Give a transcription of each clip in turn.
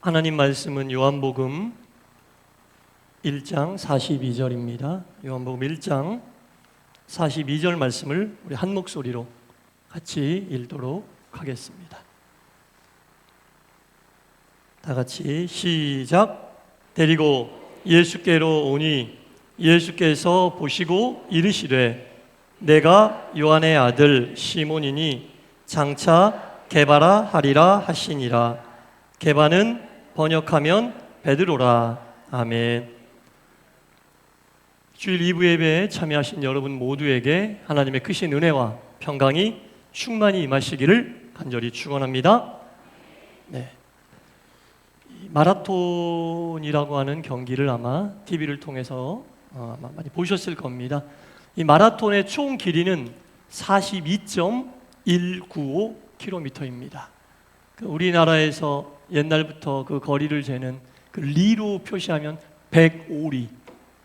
하나님 말씀은 요한복음 1장 42절입니다. 요한복음 1장 42절 말씀을 우리 한 목소리로 같이 읽도록 하겠습니다. 다 같이 시작. 데리고 예수께로 오니 예수께서 보시고 이르시되 내가 요한의 아들 시몬이니 장차 게바라 하리라 하시니라. 게바는 번역하면 베드로라. 아멘. 주일 2부 예배에 참여하신 여러분 모두에게 하나님의 크신 은혜와 평강이 충만히 임하시기를 간절히 축원합니다. 네. 마라톤이라고 하는 경기를 아마 TV를 통해서 아마 많이 보셨을 겁니다. 이 마라톤의 총 길이는 42.195km입니다. 우리나라에서 옛날부터 그 거리를 재는 그 리로 표시하면 105리,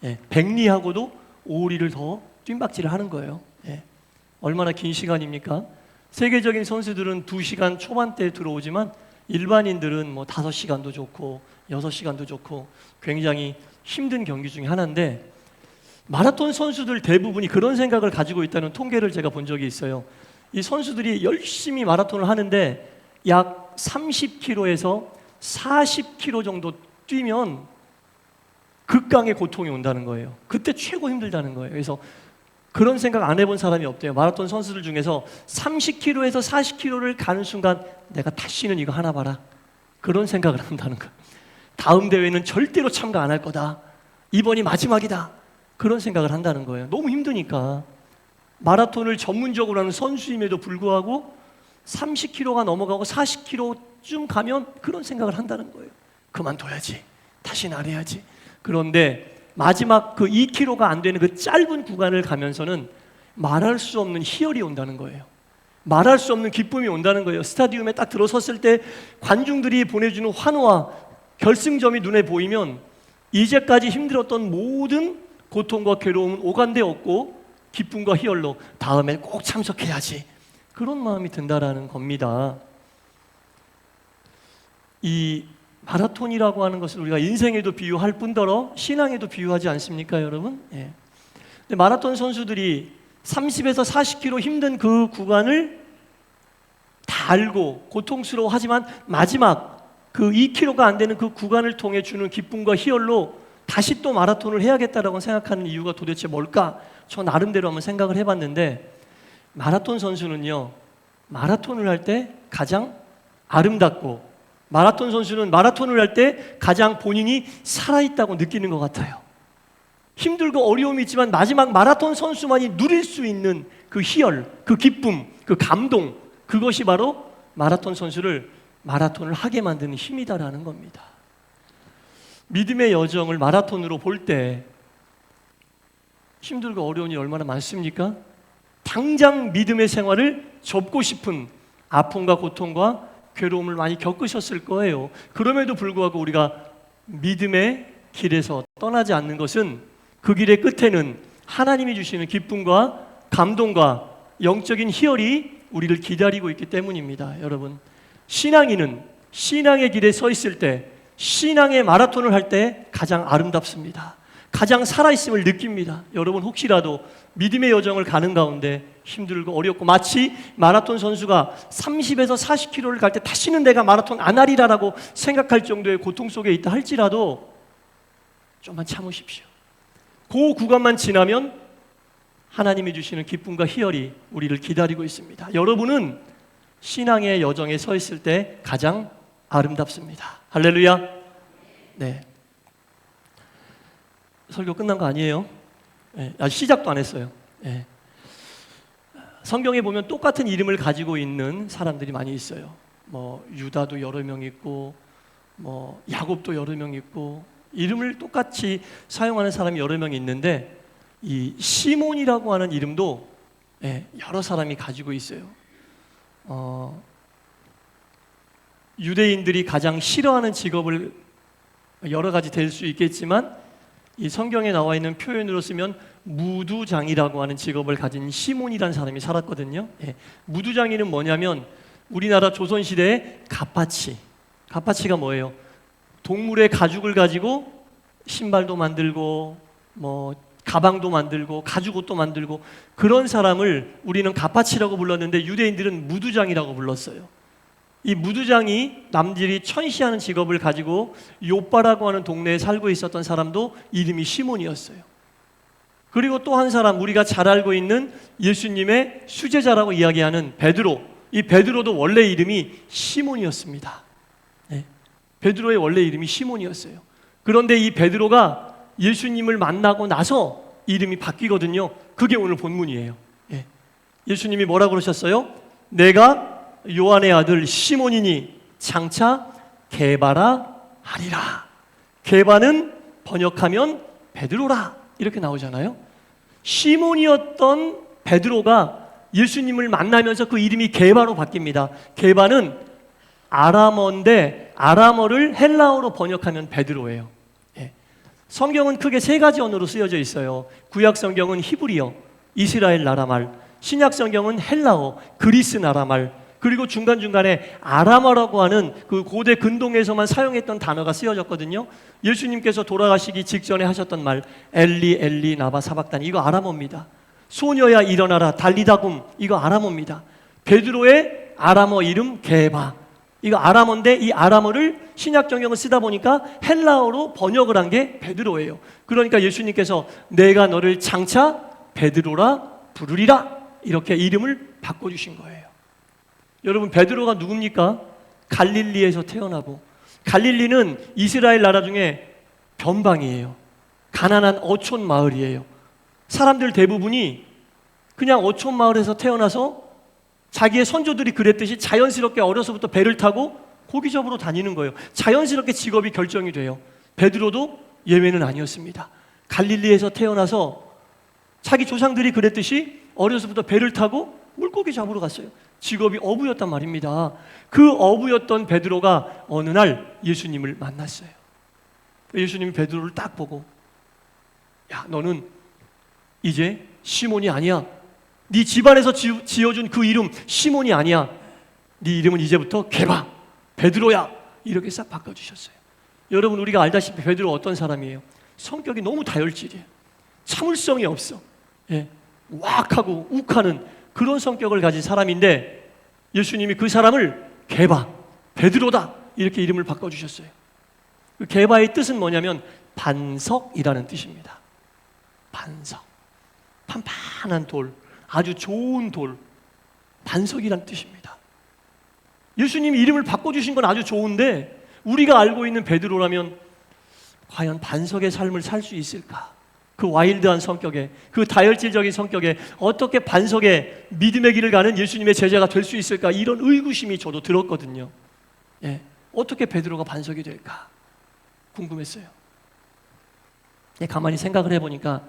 100리하고도 5리를 더 뜀박질을 하는 거예요. 얼마나 긴 시간입니까? 세계적인 선수들은 2시간 초반대에 들어오지만 일반인들은 뭐 5시간도 좋고 6시간도 좋고 굉장히 힘든 경기 중에 하나인데, 마라톤 선수들 대부분이 그런 생각을 가지고 있다는 통계를 제가 본 적이 있어요. 이 선수들이 열심히 마라톤을 하는데 약 30km에서 40km 정도 뛰면 극강의 고통이 온다는 거예요. 그때 최고 힘들다는 거예요. 그래서 그런 생각 안 해본 사람이 없대요. 마라톤 선수들 중에서 30km에서 40km를 가는 순간 내가 다시는 이거 하나 봐라, 그런 생각을 한다는 거예요. 다음 대회는 절대로 참가 안 할 거다, 이번이 마지막이다, 그런 생각을 한다는 거예요. 너무 힘드니까. 마라톤을 전문적으로 하는 선수임에도 불구하고 30km가 넘어가고 40km쯤 가면 그런 생각을 한다는 거예요. 그만둬야지, 다시는 안 해야지. 그런데 마지막 그 2km가 안 되는 그 짧은 구간을 가면서는 말할 수 없는 희열이 온다는 거예요. 말할 수 없는 기쁨이 온다는 거예요. 스타디움에 딱 들어섰을 때 관중들이 보내주는 환호와 결승점이 눈에 보이면 이제까지 힘들었던 모든 고통과 괴로움은 오간데 없고 기쁨과 희열로 다음에 꼭 참석해야지, 그런 마음이 든다라는 겁니다. 이 마라톤이라고 하는 것을 우리가 인생에도 비유할 뿐더러 신앙에도 비유하지 않습니까, 여러분? 근데 마라톤 선수들이 30에서 40km 힘든 그 구간을 다 알고 고통스러워하지만 마지막 그 2km가 안 되는 그 구간을 통해 주는 기쁨과 희열로 다시 또 마라톤을 해야겠다라고 생각하는 이유가 도대체 뭘까? 저 나름대로 한번 생각을 해봤는데, 마라톤 선수는요, 마라톤을 할 때 가장 아름답고, 마라톤 선수는 마라톤을 할 때 가장 본인이 살아있다고 느끼는 것 같아요. 힘들고 어려움이 있지만 마지막 마라톤 선수만이 누릴 수 있는 그 희열, 그 기쁨, 그 감동, 그것이 바로 마라톤 선수를 마라톤을 하게 만드는 힘이다라는 겁니다. 믿음의 여정을 마라톤으로 볼 때 힘들고 어려운 일이 얼마나 많습니까? 당장 믿음의 생활을 접고 싶은 아픔과 고통과 괴로움을 많이 겪으셨을 거예요. 그럼에도 불구하고 우리가 믿음의 길에서 떠나지 않는 것은 그 길의 끝에는 하나님이 주시는 기쁨과 감동과 영적인 희열이 우리를 기다리고 있기 때문입니다. 여러분, 신앙인은 신앙의 길에 서 있을 때, 신앙의 마라톤을 할 때 가장 아름답습니다. 가장 살아있음을 느낍니다. 여러분, 혹시라도 믿음의 여정을 가는 가운데 힘들고 어렵고 마치 마라톤 선수가 30에서 40km를 갈 때 다시는 내가 마라톤 안 하리라라고 생각할 정도의 고통 속에 있다 할지라도 좀만 참으십시오. 그 구간만 지나면 하나님이 주시는 기쁨과 희열이 우리를 기다리고 있습니다. 여러분은 신앙의 여정에 서 있을 때 가장 아름답습니다. 할렐루야. 네. 설교 끝난 거 아니에요? 시작도 안 했어요. 성경에 보면 똑같은 이름을 가지고 있는 사람들이 많이 있어요. 뭐 유다도 여러 명 있고, 뭐 야곱도 여러 명 있고, 이름을 똑같이 사용하는 사람이 여러 명 있는데, 이 시몬이라고 하는 이름도 여러 사람이 가지고 있어요. 유대인들이 가장 싫어하는 직업을 여러 가지 될 수 있겠지만, 이 성경에 나와 있는 표현으로 쓰면 무두장이라고 하는 직업을 가진 시몬이라는 사람이 살았거든요. 무두장이는 뭐냐면 우리나라 조선시대의 갓파치. 갓파치가 뭐예요? 동물의 가죽을 가지고 신발도 만들고 뭐 가방도 만들고 가죽옷도 만들고 그런 사람을 우리는 가파치라고 불렀는데 유대인들은 무두장이라고 불렀어요. 이 무두장이 남들이 천시하는 직업을 가지고 요빠라고 하는 동네에 살고 있었던 사람도 이름이 시몬이었어요. 그리고 또 한 사람, 우리가 잘 알고 있는 예수님의 수제자라고 이야기하는 베드로, 이 베드로도 원래 이름이 시몬이었습니다. 네. 베드로의 원래 이름이 시몬이었어요. 그런데 이 베드로가 예수님을 만나고 나서 이름이 바뀌거든요. 그게 오늘 본문이에요. 예. 예수님이 뭐라고 그러셨어요? 내가 요한의 아들 시몬이니 장차 게바라 하리라. 게바는 번역하면 베드로라 이렇게 나오잖아요. 시몬이었던 베드로가 예수님을 만나면서 그 이름이 게바로 바뀝니다. 게바는 아람어인데 아람어를 헬라어로 번역하면 베드로예요. 예. 성경은 크게 세 가지 언어로 쓰여져 있어요. 구약 성경은 히브리어, 이스라엘 나라 말, 신약 성경은 헬라어, 그리스 나라 말, 그리고 중간중간에 아람어라고 하는 그 고대 근동에서만 사용했던 단어가 쓰여졌거든요. 예수님께서 돌아가시기 직전에 하셨던 말 엘리 엘리 나바 사박다니, 이거 아람어입니다. 소녀야 일어나라 달리다굼, 이거 아람어입니다. 베드로의 아람어 이름 게바, 이거 아람어인데 이 아람어를 신약 성경을 쓰다 보니까 헬라어로 번역을 한 게 베드로예요. 그러니까 예수님께서 내가 너를 장차 베드로라 부르리라 이렇게 이름을 바꿔주신 거예요. 여러분, 베드로가 누굽니까? 갈릴리에서 태어나고, 갈릴리는 이스라엘 나라 중에 변방이에요. 가난한 어촌 마을이에요. 사람들 대부분이 그냥 어촌 마을에서 태어나서 자기의 선조들이 그랬듯이 자연스럽게 어려서부터 배를 타고 고기잡으러 다니는 거예요. 자연스럽게 직업이 결정이 돼요. 베드로도 예외는 아니었습니다. 갈릴리에서 태어나서 자기 조상들이 그랬듯이 어려서부터 배를 타고 물고기 잡으러 갔어요. 직업이 어부였단 말입니다. 그 어부였던 베드로가 어느 날 예수님을 만났어요. 예수님이 베드로를 딱 보고, 야, 너는 이제 시몬이 아니야. 네 집안에서 지어준 그 이름 시몬이 아니야. 네 이름은 이제부터 게바, 베드로야. 이렇게 싹 바꿔주셨어요. 여러분, 우리가 알다시피 베드로 어떤 사람이에요? 성격이 너무 다혈질이에요. 참을성이 없어. 예, 왁하고 욱하는 그런 성격을 가진 사람인데 예수님이 그 사람을 게바, 베드로다 이렇게 이름을 바꿔주셨어요. 그 게바의 뜻은 뭐냐면 반석이라는 뜻입니다. 반석, 판판한 돌, 아주 좋은 돌, 반석이란 뜻입니다. 예수님이 이름을 바꿔주신 건 아주 좋은데 우리가 알고 있는 베드로라면 과연 반석의 삶을 살 수 있을까? 그 와일드한 성격에, 그 다혈질적인 성격에 어떻게 반석의 믿음의 길을 가는 예수님의 제자가 될 수 있을까? 이런 의구심이 저도 들었거든요. 예, 어떻게 베드로가 반석이 될까? 궁금했어요. 예, 가만히 생각을 해보니까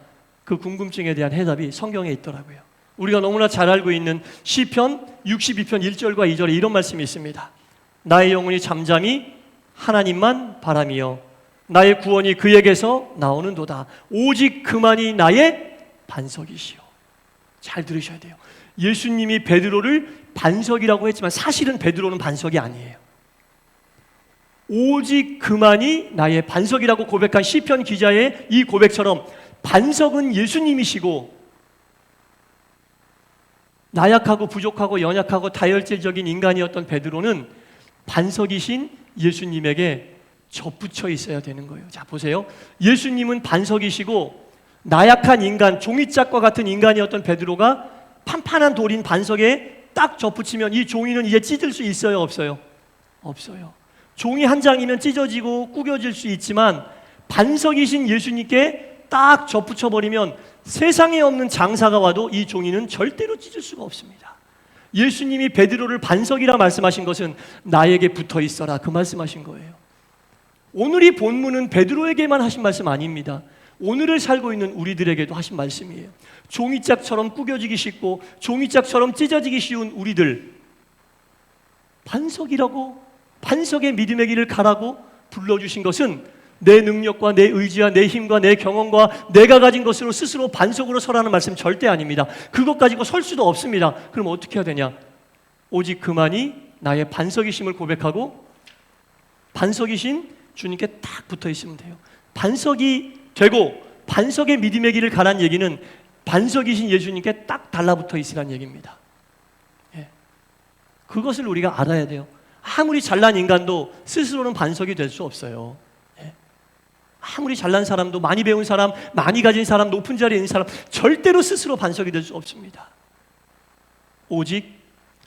그 궁금증에 대한 해답이 성경에 있더라고요. 우리가 너무나 잘 알고 있는 시편 62편 1절과 2절에 이런 말씀이 있습니다. 나의 영혼이 잠잠히 하나님만 바라며 나의 구원이 그에게서 나오는도다. 오직 그만이 나의 반석이시오. 잘 들으셔야 돼요. 예수님이 베드로를 반석이라고 했지만 사실은 베드로는 반석이 아니에요. 오직 그만이 나의 반석이라고 고백한 시편 기자의 이 고백처럼 반석은 예수님이시고 나약하고 부족하고 연약하고 다혈질적인 인간이었던 베드로는 반석이신 예수님에게 접붙여 있어야 되는 거예요. 자, 보세요. 예수님은 반석이시고 나약한 인간, 종이짝과 같은 인간이었던 베드로가 판판한 돌인 반석에 딱 접붙이면 이 종이는 이제 찢을 수 있어요, 없어요? 없어요. 종이 한 장이면 찢어지고 구겨질 수 있지만 반석이신 예수님께 딱 접붙여버리면 세상에 없는 장사가 와도 이 종이는 절대로 찢을 수가 없습니다. 예수님이 베드로를 반석이라 말씀하신 것은 나에게 붙어 있어라 그 말씀하신 거예요. 오늘 이 본문은 베드로에게만 하신 말씀 아닙니다. 오늘을 살고 있는 우리들에게도 하신 말씀이에요. 종이짝처럼 구겨지기 쉽고 종이짝처럼 찢어지기 쉬운 우리들, 반석이라고, 반석의 믿음의 길을 가라고 불러주신 것은 내 능력과 내 의지와 내 힘과 내 경험과 내가 가진 것으로 스스로 반석으로 서라는 말씀 절대 아닙니다. 그것 가지고 설 수도 없습니다. 그럼 어떻게 해야 되냐? 오직 그만이 나의 반석이심을 고백하고 반석이신 주님께 딱 붙어 있으면 돼요. 반석이 되고 반석의 믿음의 길을 가란 얘기는 반석이신 예수님께 딱 달라붙어 있으란 얘기입니다. 예. 그것을 우리가 알아야 돼요. 아무리 잘난 인간도 스스로는 반석이 될 수 없어요. 예. 아무리 잘난 사람도, 많이 배운 사람, 많이 가진 사람, 높은 자리에 있는 사람 절대로 스스로 반석이 될 수 없습니다. 오직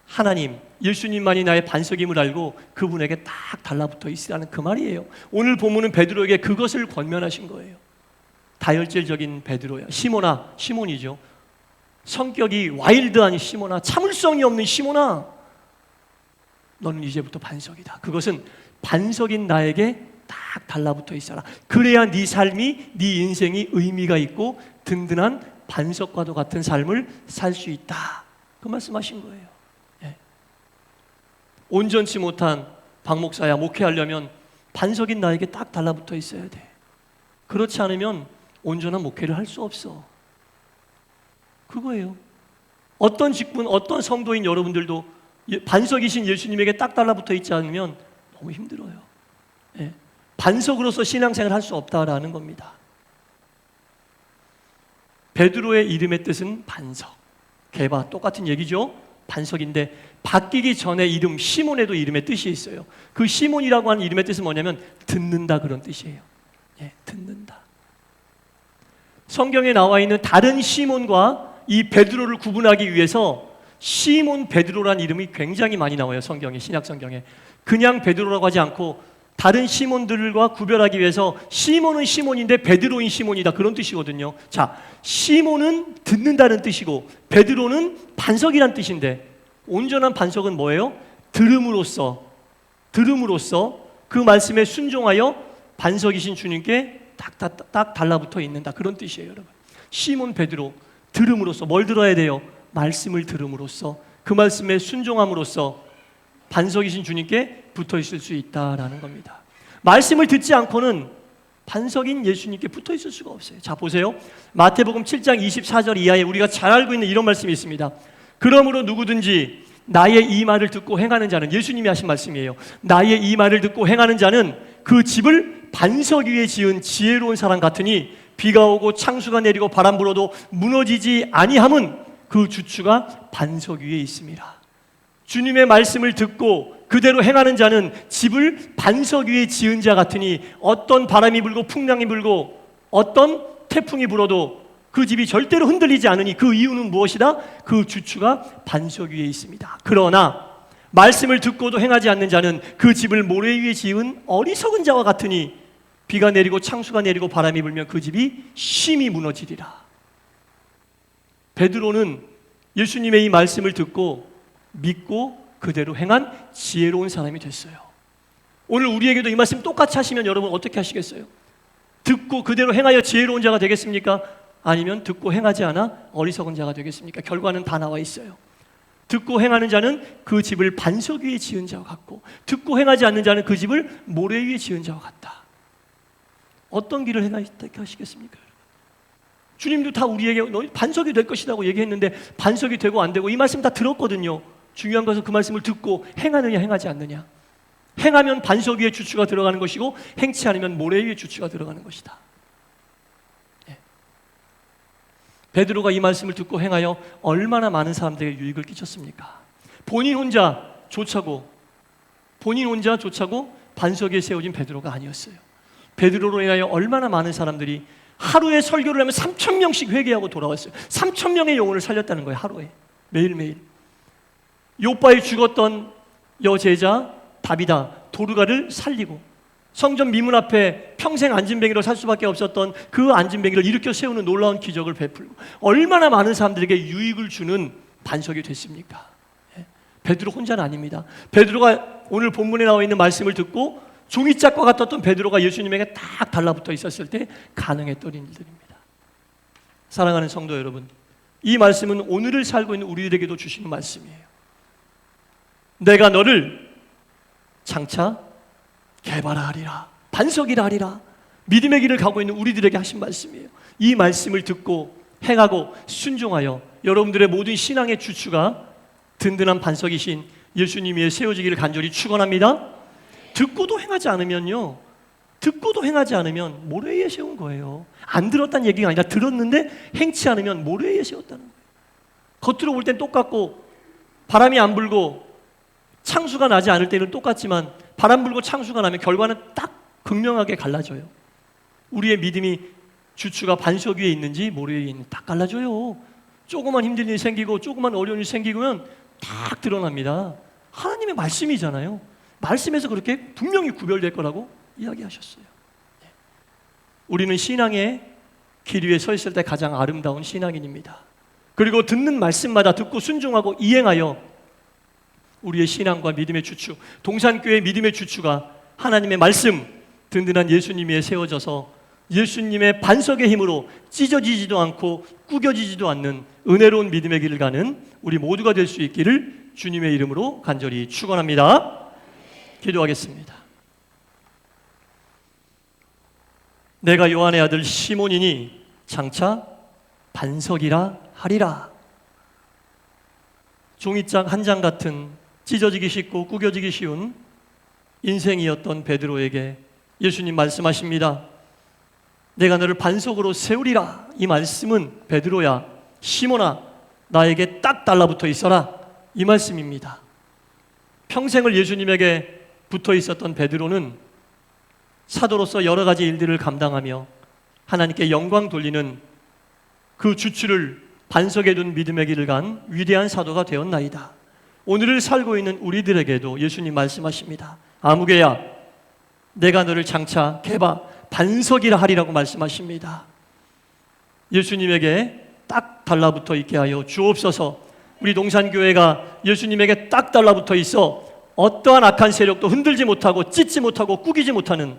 하나님, 예수님만이 나의 반석임을 알고 그분에게 딱 달라붙어 있으라는 그 말이에요. 오늘 본문은 베드로에게 그것을 권면하신 거예요. 다혈질적인 베드로야. 시몬이죠. 성격이 와일드한 시몬아, 참을성이 없는 시몬아, 너는 이제부터 반석이다. 그것은 반석인 나에게 딱 달라붙어 있어라. 그래야 네 삶이, 네 인생이 의미가 있고 든든한 반석과도 같은 삶을 살 수 있다. 그 말씀하신 거예요. 예. 온전치 못한 박 목사야, 목회하려면 반석인 나에게 딱 달라붙어 있어야 돼. 그렇지 않으면 온전한 목회를 할 수 없어. 그거예요. 어떤 직분, 어떤 성도인 여러분들도 반석이신 예수님에게 딱 달라붙어 있지 않으면 너무 힘들어요. 예. 반석으로서 신앙생활을 할 수 없다라는 겁니다. 베드로의 이름의 뜻은 반석, 개바, 똑같은 얘기죠. 반석인데 바뀌기 전에 이름 시몬에도 이름의 뜻이 있어요. 그 시몬이라고 하는 이름의 뜻은 뭐냐면 듣는다, 그런 뜻이에요. 예, 듣는다. 성경에 나와 있는 다른 시몬과 이 베드로를 구분하기 위해서 시몬 베드로라는 이름이 굉장히 많이 나와요. 성경에, 신약 성경에. 그냥 베드로라고 하지 않고 다른 시몬들과 구별하기 위해서 시몬은 시몬인데 베드로인 시몬이다, 그런 뜻이거든요. 자, 시몬은 듣는다는 뜻이고 베드로는 반석이란 뜻인데, 온전한 반석은 뭐예요? 들음으로써 그 말씀에 순종하여 반석이신 주님께 딱 달라붙어 있는다, 그런 뜻이에요. 여러분, 시몬 베드로, 들음으로써 뭘 들어야 돼요? 말씀을 들음으로써, 그 말씀에 순종함으로써 반석이신 주님께 붙어 있을 수 있다라는 겁니다. 말씀을 듣지 않고는 반석인 예수님께 붙어 있을 수가 없어요. 자, 보세요. 마태복음 7장 24절 이하에 우리가 잘 알고 있는 이런 말씀이 있습니다. 그러므로 누구든지 나의 이 말을 듣고 행하는 자는, 예수님이 하신 말씀이에요. 나의 이 말을 듣고 행하는 자는 그 집을 반석 위에 지은 지혜로운 사람 같으니 비가 오고 창수가 내리고 바람 불어도 무너지지 아니함은 그 주추가 반석 위에 있습니다. 주님의 말씀을 듣고 그대로 행하는 자는 집을 반석 위에 지은 자 같으니 어떤 바람이 불고 풍랑이 불고 어떤 태풍이 불어도 그 집이 절대로 흔들리지 않으니 그 이유는 무엇이다? 그 주추가 반석 위에 있습니다. 그러나 말씀을 듣고도 행하지 않는 자는 그 집을 모래 위에 지은 어리석은 자와 같으니 비가 내리고 창수가 내리고 바람이 불면 그 집이 심히 무너지리라. 베드로는 예수님의 이 말씀을 듣고 믿고 그대로 행한 지혜로운 사람이 됐어요. 오늘 우리에게도 이 말씀 똑같이 하시면 여러분 어떻게 하시겠어요? 듣고 그대로 행하여 지혜로운 자가 되겠습니까? 아니면 듣고 행하지 않아 어리석은 자가 되겠습니까? 결과는 다 나와 있어요. 듣고 행하는 자는 그 집을 반석 위에 지은 자와 같고 듣고 행하지 않는 자는 그 집을 모래 위에 지은 자와 같다. 어떤 길을 행하시겠습니까? 주님도 다 우리에게 너 반석이 될 것이라고 얘기했는데 반석이 되고 안 되고 이 말씀 다 들었거든요. 중요한 것은 그 말씀을 듣고 행하느냐 행하지 않느냐. 행하면 반석 위에 주추가 들어가는 것이고 행치 않으면 모래 위에 주추가 들어가는 것이다. 네. 베드로가 이 말씀을 듣고 행하여 얼마나 많은 사람들에게 유익을 끼쳤습니까? 본인 혼자 조차고 반석 위에 세워진 베드로가 아니었어요. 베드로로 인하여 얼마나 많은 사람들이 하루에 설교를 하면 3,000명씩 회개하고 돌아왔어요. 3,000명의 영혼을 살렸다는 거예요. 하루에, 매일매일. 욥바에 죽었던 여제자 다비다, 도르가를 살리고 성전 미문 앞에 평생 안진뱅이로 살 수밖에 없었던 그 안진뱅이를 일으켜 세우는 놀라운 기적을 베풀고 얼마나 많은 사람들에게 유익을 주는 반석이 됐습니까? 베드로 혼자는 아닙니다. 베드로가 오늘 본문에 나와 있는 말씀을 듣고 종이짝과 같았던 베드로가 예수님에게 딱 달라붙어 있었을 때 가능했던 일들입니다. 사랑하는 성도 여러분, 이 말씀은 오늘을 살고 있는 우리들에게도 주시는 말씀이에요. 내가 너를 장차 개발하리라, 반석이라 하리라. 믿음의 길을 가고 있는 우리들에게 하신 말씀이에요. 이 말씀을 듣고 행하고 순종하여 여러분들의 모든 신앙의 주추가 든든한 반석이신 예수님 위에 세워지기를 간절히 축원합니다. 듣고도 행하지 않으면요, 듣고도 행하지 않으면 모래위에 세운 거예요. 안 들었다는 얘기가 아니라 들었는데 행치 않으면 모래위에 세웠다는 거예요. 겉으로 볼 땐 똑같고 바람이 안 불고 창수가 나지 않을 때는 똑같지만 바람 불고 창수가 나면 결과는 딱 극명하게 갈라져요. 우리의 믿음이 주추가 반석 위에 있는지 모래 위에 있는지 딱 갈라져요. 조그만 힘든 일이 생기고 조그만 어려운 일이 생기면 딱 드러납니다. 하나님의 말씀이잖아요. 말씀에서 그렇게 분명히 구별될 거라고 이야기하셨어요. 우리는 신앙의 길 위에 서 있을 때 가장 아름다운 신앙인입니다. 그리고 듣는 말씀마다 듣고 순종하고 이행하여 우리의 신앙과 믿음의 주추, 동산교회의 믿음의 주추가 하나님의 말씀, 든든한 예수님 위에 세워져서 예수님의 반석의 힘으로 찢어지지도 않고 구겨지지도 않는 은혜로운 믿음의 길을 가는 우리 모두가 될 수 있기를 주님의 이름으로 간절히 축원합니다. 기도하겠습니다. 내가 요한의 아들 시몬이니 장차 반석이라 하리라. 종이장 한 장 같은 찢어지기 쉽고 구겨지기 쉬운 인생이었던 베드로에게 예수님 말씀하십니다. 내가 너를 반석으로 세우리라. 이 말씀은 베드로야, 시몬아, 나에게 딱 달라붙어 있어라. 이 말씀입니다. 평생을 예수님에게 붙어 있었던 베드로는 사도로서 여러 가지 일들을 감당하며 하나님께 영광 돌리는 그 주추를 반석에 둔 믿음의 길을 간 위대한 사도가 되었나이다. 오늘을 살고 있는 우리들에게도 예수님 말씀하십니다. 아무개야, 내가 너를 장차 개바 반석이라 하리라고 말씀하십니다. 예수님에게 딱 달라붙어 있게 하여 주옵소서. 우리 동산교회가 예수님에게 딱 달라붙어 있어 어떠한 악한 세력도 흔들지 못하고 찢지 못하고 꾸기지 못하는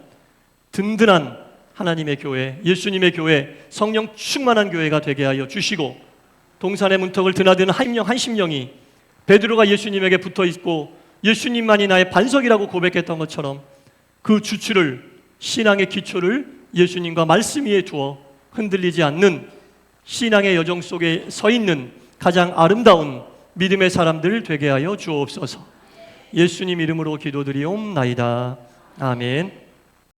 든든한 하나님의 교회, 예수님의 교회, 성령 충만한 교회가 되게 하여 주시고, 동산의 문턱을 드나드는 한 심령이 베드로가 예수님에게 붙어 있고 예수님만이 나의 반석이라고 고백했던 것처럼 그 주추를, 신앙의 기초를 예수님과 말씀 위에 두어 흔들리지 않는 신앙의 여정 속에 서 있는 가장 아름다운 믿음의 사람들 되게 하여 주옵소서. 예수님 이름으로 기도드리옵나이다. 아멘.